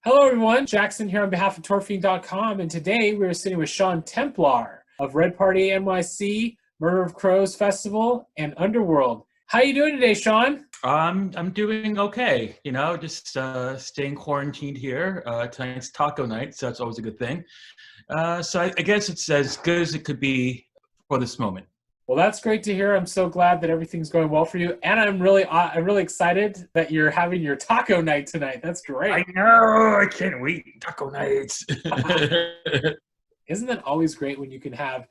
Hello, everyone. Jak Syn here on behalf of Fiend.com, and today we're sitting with Sean Templar of Red Party NYC, Murder of Crows Festival, and Underworld. How are you doing today, Sean? I'm doing okay. Just staying quarantined here. Tonight's taco night, so that's always a good thing. I guess it's as good as it could be for this moment. Well, that's great to hear. I'm so glad that everything's going well for you, and I'm really excited that you're having your taco night tonight. That's great. I know. I can't wait. Taco nights. Isn't that always great when you can have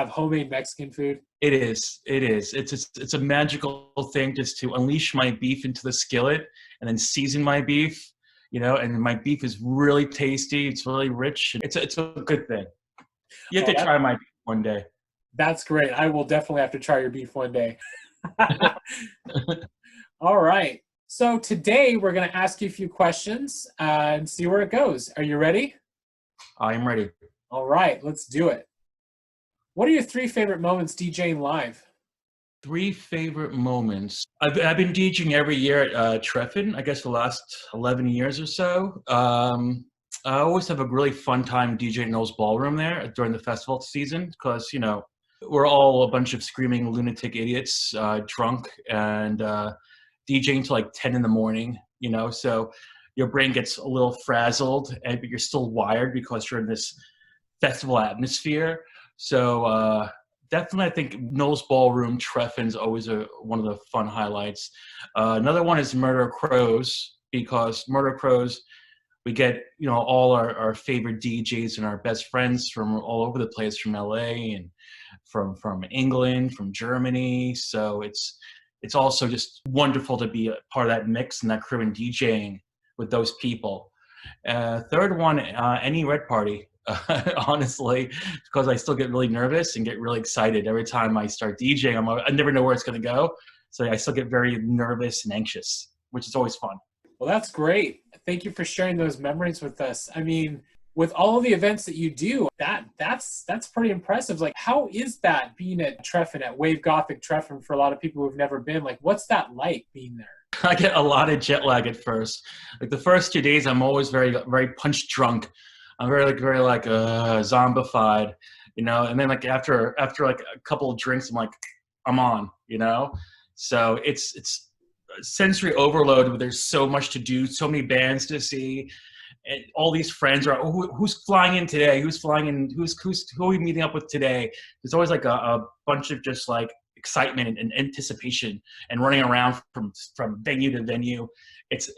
homemade Mexican food? It is. It is. It's a magical thing just to unleash my beef into the skillet and then season my beef. And my beef is really tasty. It's really rich. It's a good thing. You have to try my beef one day. That's great. I will definitely have to try your beef one day. All right. So today we're going to ask you a few questions and see where it goes. Are you ready? I am ready. All right. Let's do it. What are your 3 favorite moments DJing live? 3 favorite moments. I've been DJing every year at Treffin, I guess the last 11 years or so. I always have a really fun time DJing Noel's Ballroom there during the festival season because, we're all a bunch of screaming lunatic idiots, drunk, and DJing till like 10 in the morning, so your brain gets a little frazzled, but you're still wired because you're in this festival atmosphere. So definitely, I think Noel's Ballroom, Treffin's always one of the fun highlights. Another one is Murder of Crows, because Murder of Crows, we get, all our favorite DJs and our best friends from all over the place, from LA and from England, from Germany. So it's also just wonderful to be a part of that mix and that crew and DJing with those people. Third one, any Red Party, honestly, because I still get really nervous and get really excited every time I start DJing. I never know where it's going to go. So I still get very nervous and anxious, which is always fun. Well, that's great. Thank you for sharing those memories with us. I mean, with all of the events that you do, that's pretty impressive. Like, how is that being at Treffin, at Wave Gothic Treffin, for a lot of people who've never been? Like, what's that like being there? I get a lot of jet lag at first. Like the first 2 days, I'm always very, very punch drunk. I'm very zombified, and then like after like a couple of drinks, I'm like, I'm on, So it's sensory overload. There's so much to do, so many bands to see, and all these friends are, who's flying in today? Who's flying in? Who are we meeting up with today? There's always like a bunch of just like excitement and anticipation and running around from venue to venue. It's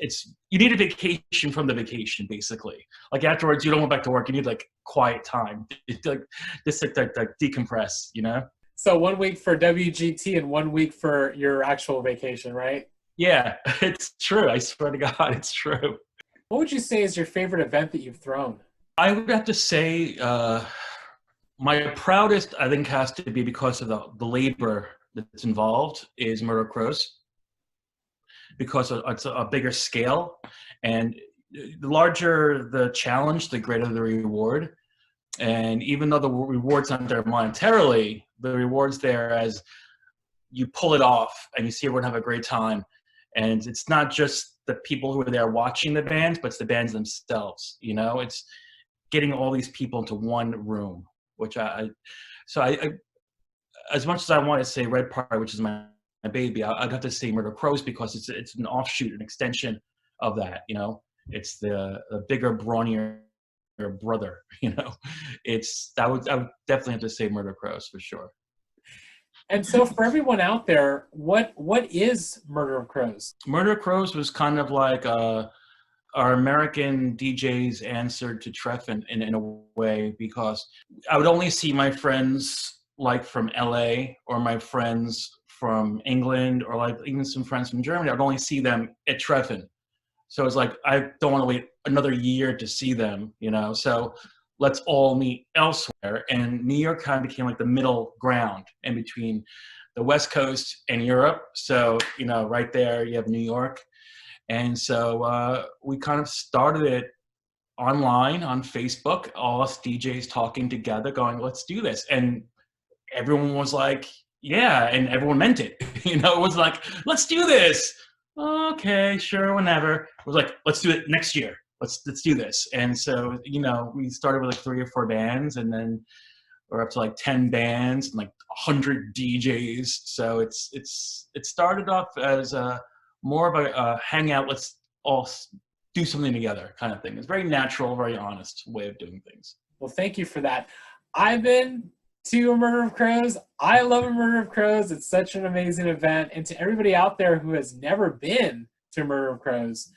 you need a vacation from the vacation, basically. Like afterwards, you don't go back to work. You need like quiet time, like decompress. So 1 week for WGT and 1 week for your actual vacation, right? Yeah, it's true. I swear to God, it's true. What would you say is your favorite event that you've thrown? I would have to say my proudest, I think, has to be because of the labor that's involved, is Murder of Crows, because it's a bigger scale, and the larger the challenge, the greater the reward. And even though the reward's not there monetarily, the reward's there as you pull it off and you see everyone have a great time. And it's not just the people who are there watching the bands, but it's the bands themselves. It's getting all these people into one room, which I as much as I want to say Red Party, which is my baby, I'd have to say Murder of Crows, because it's an offshoot, an extension of that. It's the bigger, brawnier brother. I would definitely have to say Murder of Crows for sure. And so for everyone out there, what is Murder of Crows? Murder of Crows was kind of like our American DJ's answer to Treffin in a way, because I would only see my friends like from LA, or my friends from England, or like even some friends from Germany. I'd only see them at Treffin. So it's like, I don't want to wait another year to see them, so let's all meet elsewhere. And New York kind of became like the middle ground in between the West Coast and Europe. So, right there you have New York. And so we kind of started it online on Facebook, all us DJs talking together, going, let's do this. And everyone was like, yeah, and everyone meant it. It was like, let's do this. Okay, sure, whenever. It was like, let's do it next year. let's do this. And so, we started with like 3 or 4 bands, and then we're up to like 10 bands and like 100 DJs. So it started off as more of a hangout, let's all do something together kind of thing. It's very natural, very honest way of doing things. Well, thank you for that. I've been to a Murder of Crows. I love a Murder of Crows. It's such an amazing event. And to everybody out there who has never been to Murder of Crows,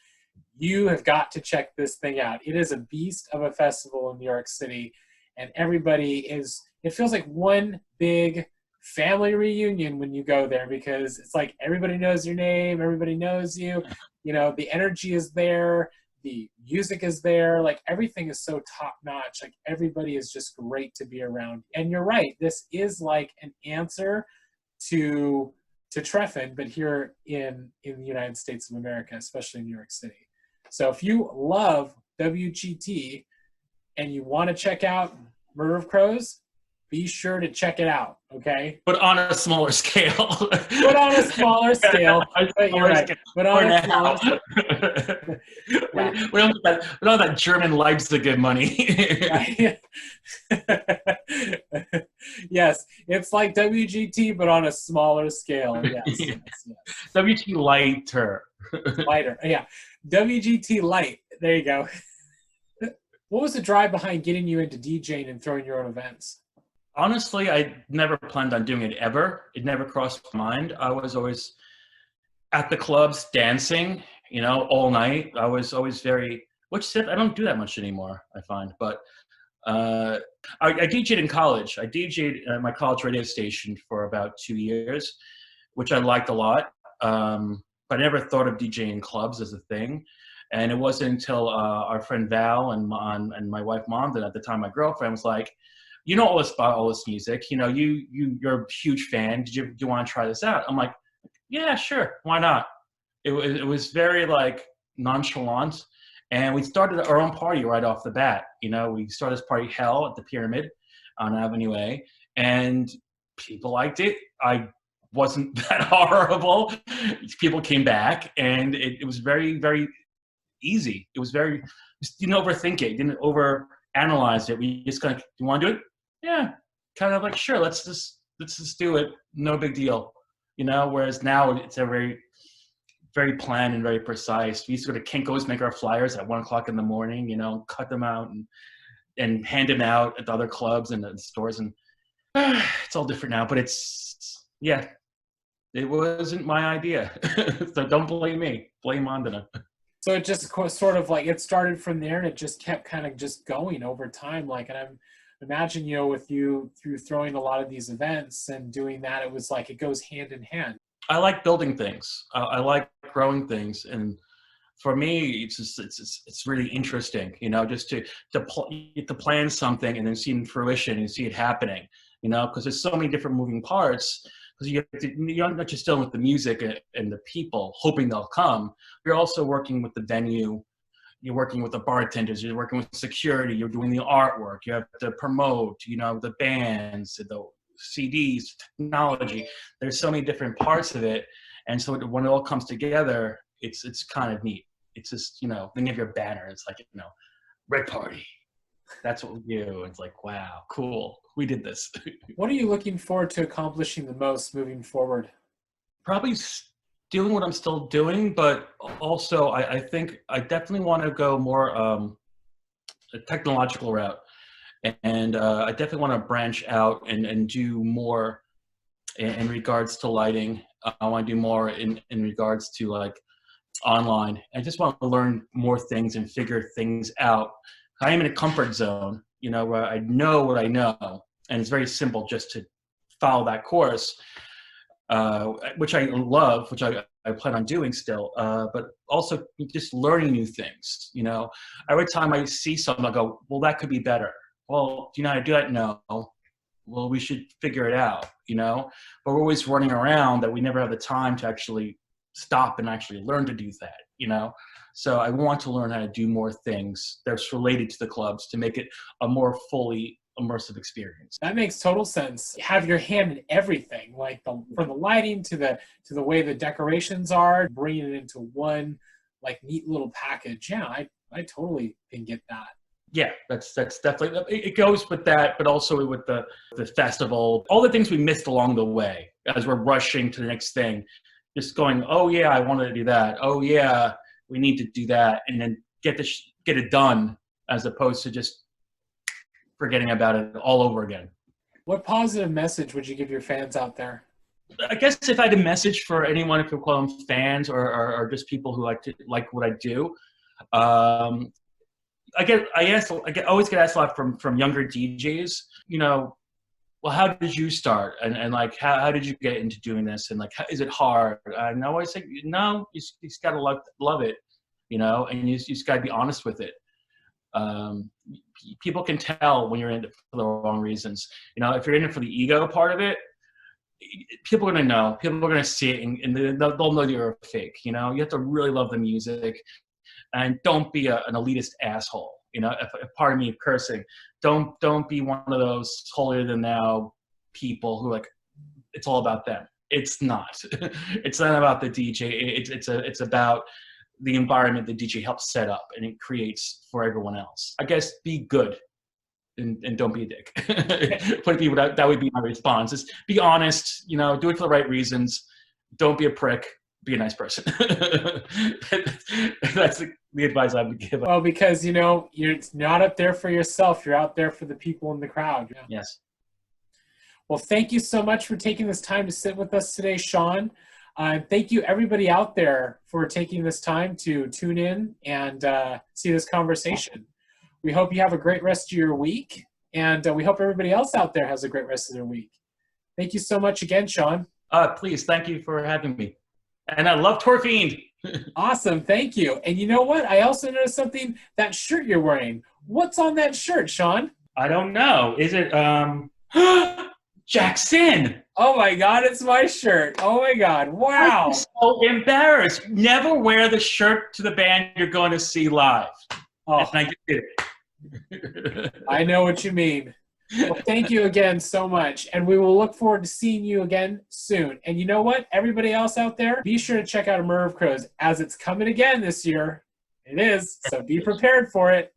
you have got to check this thing out. It is a beast of a festival in New York City. And it feels like one big family reunion when you go there, because it's like everybody knows your name, everybody knows you, the energy is there, the music is there, like everything is so top notch, like everybody is just great to be around. And you're right, this is like an answer to Treffen, but here in the United States of America, especially in New York City. So if you love WGT and you want to check out Murder of Crows, be sure to check it out, okay? But on a smaller scale. But on a smaller scale. But you're right. But on a smaller scale. Yeah. We don't have that German Leipzig money. Yes, it's like WGT, but on a smaller scale. Yes. WGT lighter. Lighter, yeah. WGT light. There you go. What was the drive behind getting you into DJing and throwing your own events? Honestly, I never planned on doing it ever. It never crossed my mind. I was always at the clubs dancing, all night. I was always I don't do that much anymore, I find. But I DJed in college. I DJed at my college radio station for about 2 years, which I liked a lot. But I never thought of DJing clubs as a thing. And it wasn't until our friend Val and my wife Monda, at the time my girlfriend, was like, all this about all this music. You're a huge fan. Do you want to try this out? I'm like, yeah, sure. Why not? It was very like nonchalant. And we started our own party right off the bat. We started this party Hell at the Pyramid on Avenue A. And people liked it. I wasn't that horrible. People came back. And it was very, very easy. It was just didn't overthink it. Didn't overanalyze it. We just kind of, you want to do it? Yeah. Kind of like, sure, let's just do it. No big deal. Whereas now it's a very, very planned and very precise. We used to go to Kinko's, make our flyers at 1:00 in the morning, cut them out and hand them out at the other clubs and the stores. And it's all different now, but it wasn't my idea. So don't blame me. Blame Mondana. So it just sort of like, it started from there and it just kept kind of just going over time. Like, and I'm imagine, with you through throwing a lot of these events and doing that, it was like, it goes hand in hand. I like building things. I like growing things. And for me, it's really interesting, just to plan something and then see it in fruition and see it happening, because there's so many different moving parts. Because you're not just dealing with the music and the people, hoping they'll come. You're also working with the venue. You're working with the bartenders. You're working with security. You're doing the artwork. You have to promote, the bands, the CDs, technology. There's so many different parts of it. And so when it all comes together, it's kind of neat. It's just, then you have your banner. It's like, Red Party. That's what we do. It's like, wow, cool. We did this. What are you looking forward to accomplishing the most moving forward? Probably doing what I'm still doing, but also I think I definitely want to go more a technological route. And I definitely want to branch out and do more in regards to lighting. I want to do more in regards to like online. I just want to learn more things and figure things out. I am in a comfort zone, where I know what I know, and it's very simple just to follow that course, which I love, which I plan on doing still, but also just learning new things. Every time I see something, I go, well, that could be better. Well, do you know how to do that? No. Well, we should figure it out, but we're always running around that we never have the time to actually stop and actually learn to do that, So I want to learn how to do more things that's related to the clubs to make it a more fully immersive experience. That makes total sense. Have your hand in everything, like from the lighting to the way the decorations are, bringing it into one like neat little package. Yeah, I totally can get that. Yeah, that's definitely, it goes with that, but also with the festival, all the things we missed along the way as we're rushing to the next thing, just going, oh yeah, I wanted to do that. Oh yeah, we need to do that, and then get it done, as opposed to just forgetting about it all over again. What positive message would you give your fans out there? I guess if I had a message for anyone, if you call them fans or just people who like what I do, I always get asked a lot from younger DJs, you know, well, how did you start? And like, how did you get into doing this? And like, is it hard? And I always say, no, you just got to love it, you know, and you just got to be honest with it. People can tell when you're in it for the wrong reasons. You know, if you're in it for the ego part of it, people are going to know. People are going to see it, and they'll know you're a fake. You know, you have to really love the music. And don't be an elitist asshole. You know, if pardon me cursing, don't be one of those holier than thou people who like it's all about them. It's not. It's not about the DJ. It's about the environment the DJ helps set up and it creates for everyone else. I guess be good and don't be a dick. Put people that would be my response. Is be honest. You know, do it for the right reasons. Don't be a prick. Be a nice person. That's the advice I would give. Well, because, you know, you're not up there for yourself. You're out there for the people in the crowd. Yeah. Yes. Well, thank you so much for taking this time to sit with us today, Sean. Thank you, everybody out there, for taking this time to tune in and see this conversation. We hope you have a great rest of your week, and we hope everybody else out there has a great rest of their week. Thank you so much again, Sean. Please, thank you for having me. And I love Fiend. Awesome, thank you. And you know what? I also noticed something, that shirt you're wearing. What's on that shirt, Sean? I don't know. Is it Jak Syn? Oh my God, it's my shirt. Oh my God, wow. I'm so embarrassed. Never wear the shirt to the band you're going to see live. Oh, and I did it. I know what you mean. Well, thank you again so much, and we will look forward to seeing you again soon. And you know what? Everybody else out there, be sure to check out Murder of Crows, as it's coming again this year. It is, so be prepared for it.